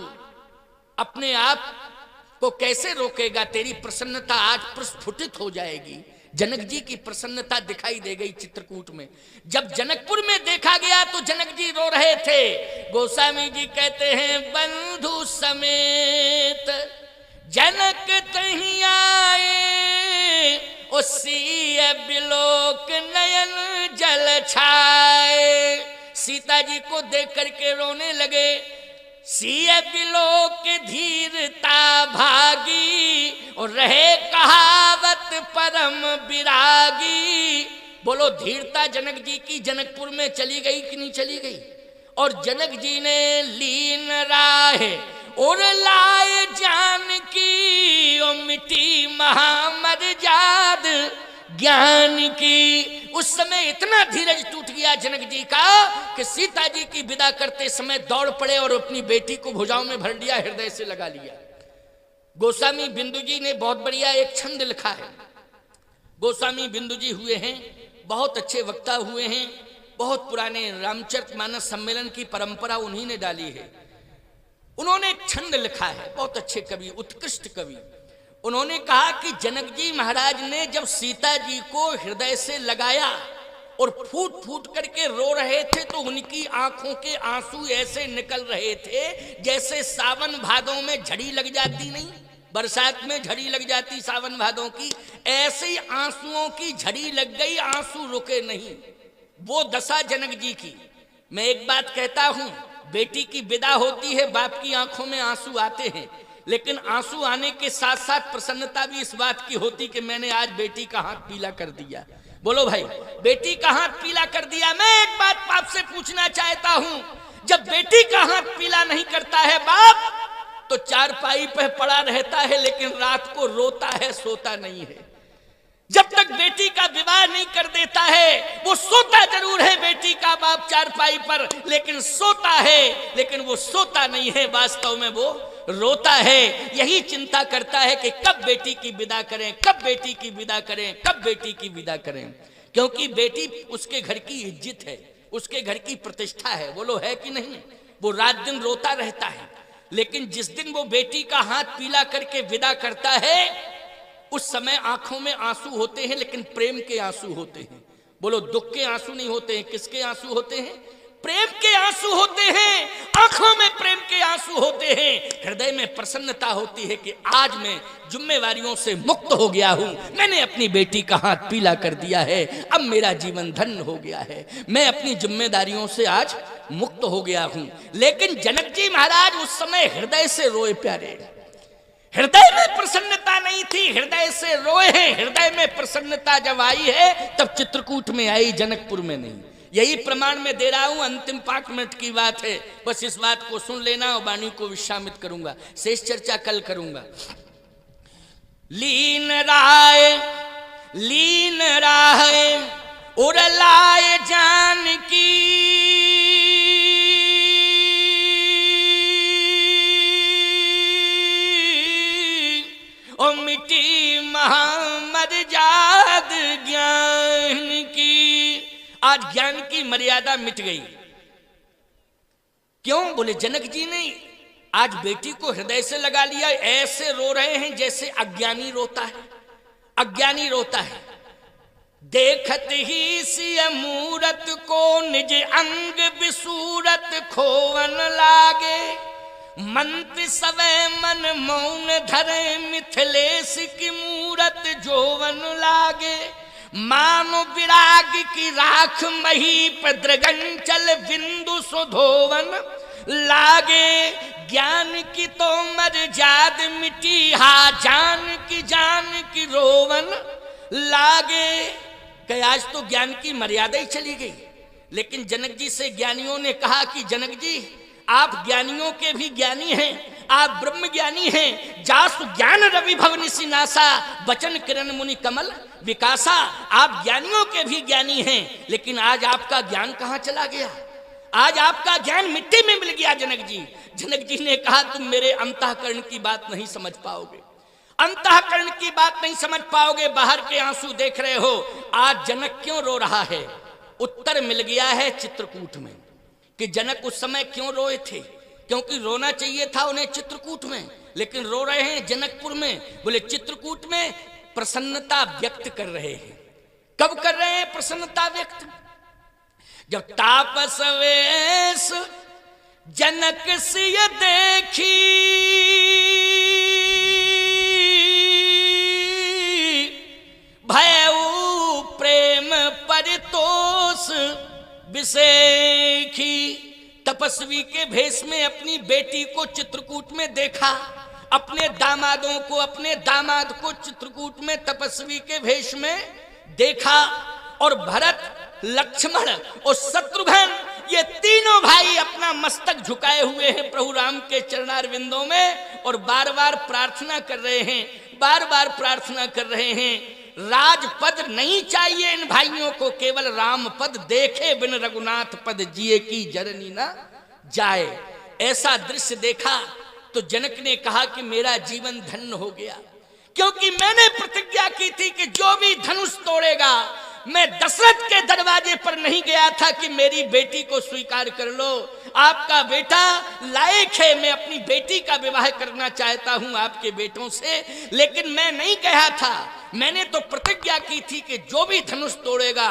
Speaker 1: अपने आप को कैसे रोकेगा? तेरी प्रसन्नता आज प्रस्फुटित हो जाएगी। जनक जी की प्रसन्नता दिखाई दे गई चित्रकूट में। जब जनकपुर में देखा गया तो जनक जी रो रहे थे। गोस्वामी जी कहते हैं बंधु समेत जनक तहीं आए, उसी बिलोक नयन जल छाए। सीता जी को देख करके रोने लगे। सिय बिलोक धीरता भागी और रहे कहावत परम विरागी। बोलो धीरता जनक जी की जनकपुर में चली गई कि नहीं चली गई? और जनक जी ने लीन राह और लाए जान की, ओ मिटी महामर्याद ज्ञान की। उस समय इतना धीरज टूट गया जनक जी का कि सीता जी की विदा करते समय दौड़ पड़े और अपनी बेटी को भुजाओं में भर लिया, हृदय से लगा लिया। गोस्वामी बिंदु जी ने बहुत बढ़िया एक छंद लिखा है। गोस्वामी बिंदु जी हुए हैं, बहुत अच्छे वक्ता हुए हैं, बहुत पुराने रामचरितमानस सम्मेलन की परंपरा उन्हीं ने डाली है। उन्होंने एक छंद लिखा है, बहुत अच्छे कवि, उत्कृष्ट कवि। उन्होंने कहा कि जनक जी महाराज ने जब सीता जी को हृदय से लगाया और फूट फूट करके रो रहे थे तो उनकी आंखों के आंसू ऐसे निकल रहे थे जैसे सावन भादों में झड़ी लग जाती, नहीं बरसात में झड़ी लग जाती सावन भादों की, ऐसे ही आंसुओं की झड़ी लग गई, आंसू रुके नहीं। वो दशा जनक जी की। मैं एक बात कहता हूं, बेटी की विदा होती है, बाप की आंखों में आंसू आते हैं, लेकिन आंसू आने के साथ साथ प्रसन्नता भी इस बात की होती कि मैंने आज बेटी का हाथ पीला कर दिया। बोलो भाई, बेटी का हाथ पीला कर दिया। मैं एक बात आपसे पूछना चाहता हूं, जब बेटी का हाथ पीला नहीं करता है बाप तो चारपाई पर पड़ा रहता है, लेकिन रात को रोता है, सोता नहीं है। जब तक बेटी का विवाह नहीं कर देता है, वो सोता जरूर है बेटी का बाप चारपाई पर, लेकिन सोता है, लेकिन वो सोता नहीं है, वास्तव में वो रोता है। यही चिंता करता है कि कब बेटी की विदा करें, कब बेटी की विदा करें, कब बेटी की विदा करें, क्योंकि बेटी उसके घर की इज्जत है, उसके घर की प्रतिष्ठा है। बोलो है कि नहीं? वो रात दिन रोता रहता है, लेकिन जिस दिन वो बेटी का हाथ पीला करके विदा करता है उस समय आंखों में आंसू होते हैं, लेकिन प्रेम के आंसू होते हैं। बोलो, दुख के आंसू नहीं होते हैं। किसके आंसू होते हैं? प्रेम के आंसू होते हैं। आंखों में प्रेम के आंसू होते हैं, हृदय में प्रसन्नता होती है कि आज मैं जिम्मेवारियों से मुक्त हो गया हूं, मैंने अपनी बेटी का हाथ पीला कर दिया है, अब मेरा जीवन धन्य हो गया है, मैं अपनी जिम्मेदारियों से आज मुक्त हो गया हूं। लेकिन जनक जी महाराज उस समय हृदय से रोए प्यारे, हृदय में प्रसन्नता नहीं थी, हृदय से रोए हैं। हृदय में प्रसन्नता जब आई है तब चित्रकूट में आई, जनकपुर में नहीं। यही प्रमाण मैं दे रहा हूं, अंतिम 5 मिनट की बात है, बस इस बात को सुन लेना और वाणी को विश्रामित करूंगा, शेष चर्चा कल करूंगा। लीन राय उड़ लाए जानकी, ओ मिटी महामर्याद ज्ञान की। आज ज्ञान की मर्यादा मिट गई। क्यों? बोले जनक जी ने आज बेटी को हृदय से लगा लिया, ऐसे रो रहे हैं जैसे अज्ञानी रोता है, अज्ञानी रोता है। देखत ही सिय मूरत को निज अंग विसूरत खोवन लागे, मंत्र सवै मन मौन धरे मिथिलेश की मूरत जोवन लागे। मानो विराग की राख मही पद्रगंचल बिंदु सुधोवन लागे। ज्ञान की तो मर्याद मिटी, हा जान की रोवन लागे। कि आज तो ज्ञान की मर्यादा ही चली गई। लेकिन जनक जी से ज्ञानियों ने कहा कि जनक जी आप ज्ञानियों के भी ज्ञानी हैं, आप ब्रह्म ज्ञानी हैं। जासु ज्ञान रवि भवनिसी नासा, वचन किरण मुनि कमल विकासा। आप ज्ञानियों के भी ज्ञानी हैं, लेकिन आज आपका ज्ञान कहां चला गया? आज आपका ज्ञान मिट्टी में मिल गया जनक जी। जनक जी ने कहा तुम मेरे अंतःकरण की बात नहीं समझ पाओगे, अंतःकरण की बात नहीं समझ पाओगे, बाहर के आंसू देख रहे हो। आज जनक क्यों रो रहा है? उत्तर मिल गया है चित्रकूट में कि जनक उस समय क्यों रोए थे। क्योंकि रोना चाहिए था उन्हें चित्रकूट में, लेकिन रो रहे हैं जनकपुर में। बोले चित्रकूट में प्रसन्नता व्यक्त कर रहे हैं। कब कर रहे हैं प्रसन्नता व्यक्त? जब तापस वेश जनक सिय देखी, भयऊ प्रेम परितोष विसेखी। तपस्वी के भेष में अपनी बेटी को चित्रकूट में देखा, अपने दामादों को, अपने दामाद को चित्रकूट में तपस्वी के भेष में देखा। और भरत, लक्ष्मण और शत्रुघ्न ये तीनों भाई अपना मस्तक झुकाए हुए हैं प्रभु राम के चरणारविंदों में और बार बार प्रार्थना कर रहे हैं, बार बार प्रार्थना कर रहे हैं। राजपद नहीं चाहिए इन भाइयों को, केवल राम पद देखे बिन रघुनाथ पद जिए की जरनी ना जाए। ऐसा दृश्य देखा तो जनक ने कहा कि मेरा जीवन धन्य हो गया, क्योंकि मैंने प्रतिज्ञा की थी कि जो भी धनुष तोड़ेगा, मैं दशरथ के दरवाजे पर नहीं गया था कि मेरी बेटी को स्वीकार कर लो, आपका बेटा लायक है, मैं अपनी बेटी का विवाह करना चाहता हूं आपके बेटों से, लेकिन मैं नहीं कहा था। मैंने तो प्रतिज्ञा की थी कि जो भी धनुष तोड़ेगा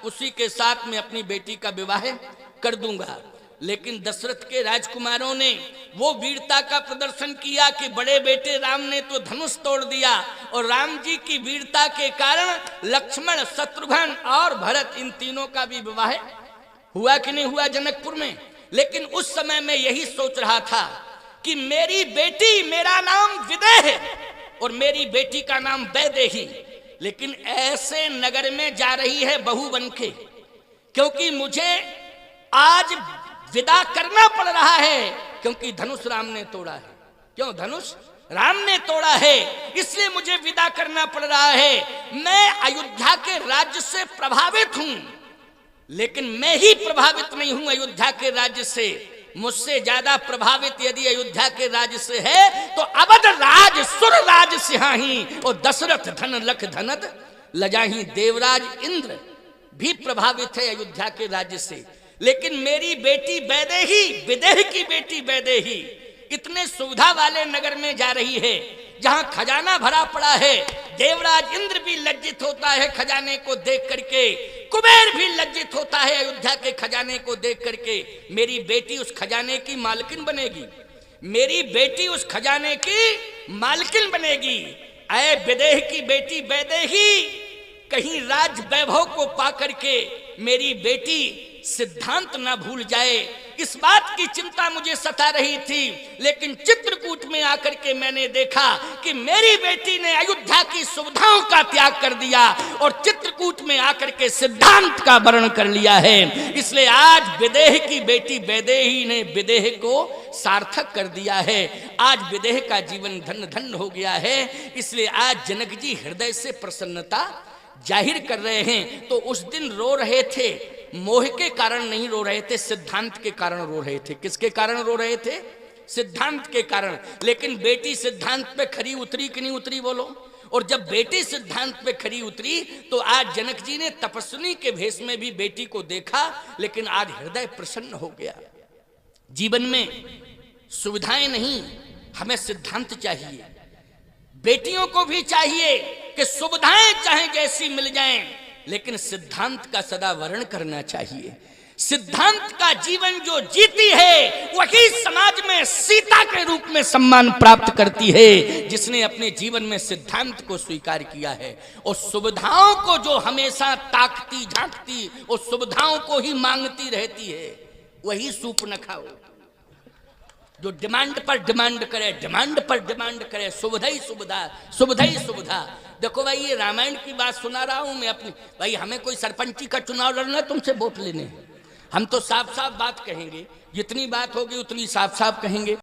Speaker 1: उसी के साथ मैं अपनी बेटी का विवाह कर दूंगा। लेकिन दशरथ के राजकुमारों ने वो वीरता का प्रदर्शन किया कि बड़े बेटे राम ने तो धनुष तोड़ दिया, और राम जी की वीरता के कारण लक्ष्मण, शत्रुघ्न और भरत, इन तीनों का भी विवाह हुआ कि नहीं हुआ जनकपुर में। लेकिन उस समय मैं यही सोच रहा था कि मेरी बेटी, मेरा नाम विदेह है और मेरी बेटी का नाम वैदेही, लेकिन ऐसे नगर में जा रही है बहू बन के, क्योंकि मुझे आज विदा करना पड़ रहा है, क्योंकि धनुष राम ने तोड़ा है। क्यों? धनुष राम ने तोड़ा है, इसलिए मुझे विदा करना पड़ रहा है। मैं अयोध्या के राज्य से प्रभावित हूं, लेकिन मैं ही प्रभावित नहीं हूं अयोध्या के राज्य से। मुझसे ज्यादा प्रभावित यदि अयोध्या के राज्य से है तो अवध राज सुर राज सिंहाही और दशरथ धन लख धनद लजाही। देवराज इंद्र भी प्रभावित है अयोध्या के राज्य से, लेकिन मेरी बेटी वैदेही, विदेह की बेटी वैदेही इतने सुविधा वाले नगर में जा रही है जहां खजाना भरा पड़ा है। देवराज इंद्र भी लज्जित होता है खजाने को देख करके, कुबेर भी लज्जित होता है अयोध्या के खजाने को देख करके। मेरी बेटी उस खजाने की मालकिन बनेगी, मेरी बेटी उस खजाने की मालकिन बनेगी। ऐ विदेह की बेटी वैदेही, कहीं राज वैभव को पा करके मेरी बेटी सिद्धांत ना भूल जाए, इस बात की चिंता मुझे सता रही थी। लेकिन चित्रकूट में आकर के मैंने देखा कि मेरी बेटी ने अयोध्या की सुविधाओं का त्याग कर दिया और चित्रकूट में आकर के सिद्धांत का वर्ण कर लिया है। इसलिए आज विदेह की बेटी वैदेही ने विदेह को सार्थक कर दिया है। आज विदेह का जीवन धन्य धन्य हो गया है। इसलिए आज जनक जी हृदय से प्रसन्नता जाहिर कर रहे हैं। तो उस दिन रो रहे थे, मोह के कारण नहीं रो रहे थे, सिद्धांत के कारण रो रहे थे। किसके कारण रो रहे थे? सिद्धांत के कारण। लेकिन बेटी सिद्धांत पे खरी उतरी कि नहीं उतरी बोलो? और जब बेटी सिद्धांत पे खरी उतरी तो आज जनक जी ने तपस्विनी के भेष में भी बेटी को देखा, लेकिन आज हृदय प्रसन्न हो गया। जीवन में सुविधाएं नहीं, हमें सिद्धांत चाहिए। बेटियों को भी चाहिए कि सुविधाएं चाहे जैसी मिल जाएं, लेकिन सिद्धांत का सदा वर्ण करना चाहिए। सिद्धांत का जीवन जो जीती है वही समाज में सीता के रूप में सम्मान प्राप्त करती है, जिसने अपने जीवन में सिद्धांत को स्वीकार किया है। और सुविधाओं को जो हमेशा ताकती झांकती और सुविधाओं को ही मांगती रहती है, वही सूर्पनखा हो, जो डिमांड पर डिमांड करे, डिमांड पर डिमांड करे, सुविधा ही सुविधा, सुविधा ही सुविधा। देखो भाई, ये रामायण की बात सुना रहा हूं मैं अपनी। भाई हमें कोई सरपंची का चुनाव लड़ना, तुमसे वोट लेने, हम तो साफ साफ बात कहेंगे, जितनी बात होगी उतनी साफ साफ कहेंगे।